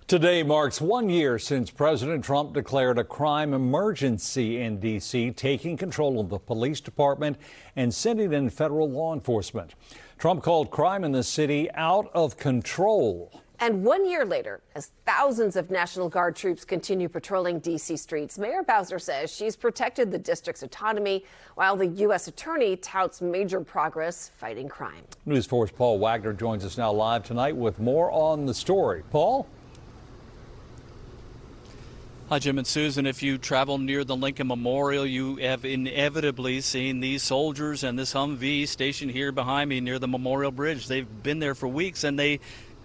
Today marks 1 year since President Trump declared a crime emergency in D.C., taking control of the police department and sending in federal law enforcement. Trump called crime in the city out of control. And 1 year later, as thousands of National Guard troops continue patrolling D.C. streets, Mayor Bowser says she's protected the district's autonomy, while the U.S. attorney touts major progress fighting crime. News 4's Paul Wagner joins us now live tonight with more on the story. Paul? Hi, Jim and Susan. If you travel near the Lincoln Memorial, you have inevitably seen these soldiers and this Humvee stationed here behind me near the Memorial Bridge. They've been there for weeks, and they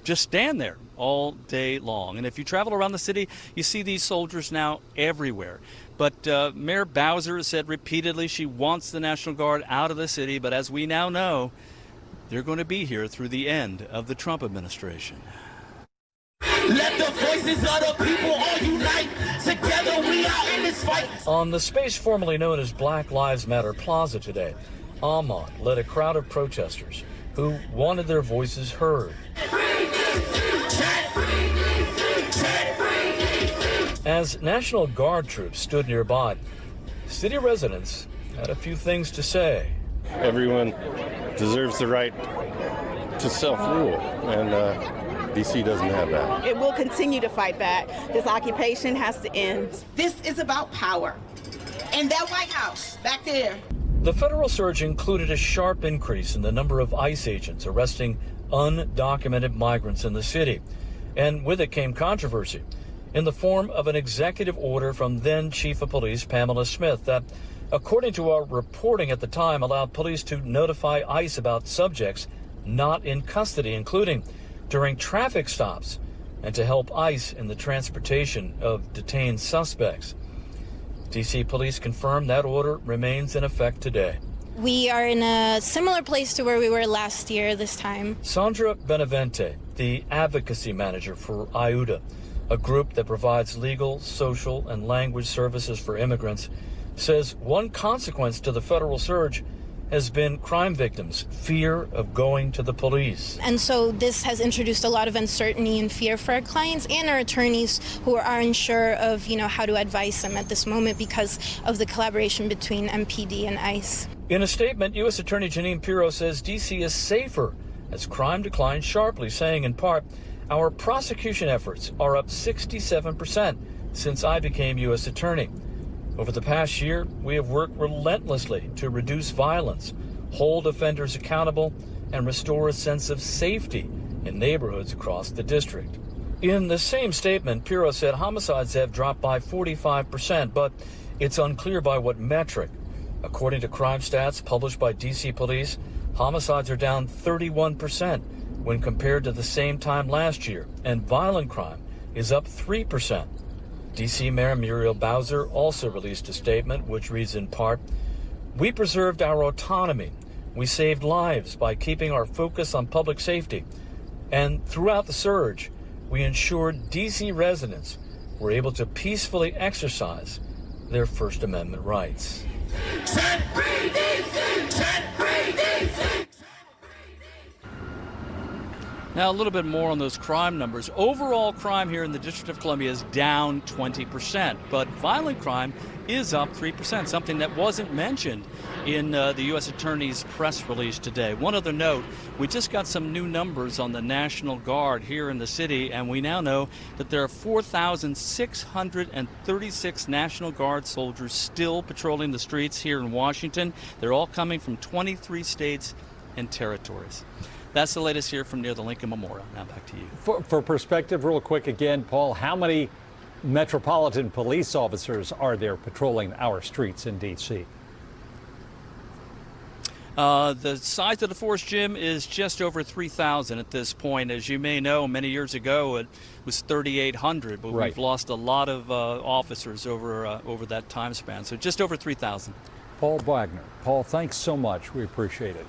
just stand there all day long. And if you travel around the city, you see these soldiers now everywhere. But Mayor Bowser has said repeatedly she wants the National Guard out of the city, but as we now know, they're going to be here through the end of the Trump administration. Let the voices of the people all unite. Together we are in this fight. On the space formerly known as Black Lives Matter Plaza today, Ahmaud led a crowd of protesters who wanted their voices heard. As National Guard troops stood nearby, city residents had a few things to say. Everyone deserves the right to self-rule, and D.C. doesn't have that. It will continue to fight back. This occupation has to end. This is about power. And that White House back there. The federal surge included a sharp increase in the number of ICE agents arresting undocumented migrants in the city. And with it came controversy in the form of an executive order from then Chief of Police Pamela Smith that, according to our reporting at the time, allowed police to notify ICE about subjects not in custody, including during traffic stops, and to help ICE in the transportation of detained suspects. D.C. police confirmed that order remains in effect today. We are in a similar place to where we were last year this time. Sandra Benavente, the advocacy manager for IUTA, a group that provides legal, social, and language services for immigrants, says one consequence to the federal surge has been crime victims' fear of going to the police. And so this has introduced a lot of uncertainty and fear for our clients and our attorneys who are unsure of, how to advise them at this moment because of the collaboration between MPD and ICE. In a statement, U.S. Attorney Jeanine Pirro says D.C. is safer as crime declines sharply, saying in part, "Our prosecution efforts are up 67% since I became U.S. Attorney. Over the past year, we have worked relentlessly to reduce violence, hold offenders accountable, and restore a sense of safety in neighborhoods across the district." In the same statement, Pirro said homicides have dropped by 45%, but it's unclear by what metric. According to crime stats published by D.C. police, homicides are down 31% when compared to the same time last year, and violent crime is up 3%. D.C. Mayor Muriel Bowser also released a statement which reads in part, "We preserved our autonomy. We saved lives by keeping our focus on public safety. And throughout the surge, we ensured D.C. residents were able to peacefully exercise their First Amendment rights." Set free DC! Set free DC! Now, a little bit more on those crime numbers. Overall crime here in the District of Columbia is down 20%, but violent crime is up 3%, something that wasn't mentioned in the U.S. Attorney's press release today. One other note, we just got some new numbers on the National Guard here in the city, and we now know that there are 4,636 National Guard soldiers still patrolling the streets here in Washington. They're all coming from 23 states and territories. That's the latest here from near the Lincoln Memorial. Now back to you. For perspective, real quick again, Paul, how many Metropolitan Police officers are there patrolling our streets in D.C.? The size of the force, Jim, is just over 3,000 at this point. As you may know, many years ago it was 3,800, but Right. We've lost a lot of officers over that time span. So just over 3,000. Paul Wagner. Paul, thanks so much. We appreciate it.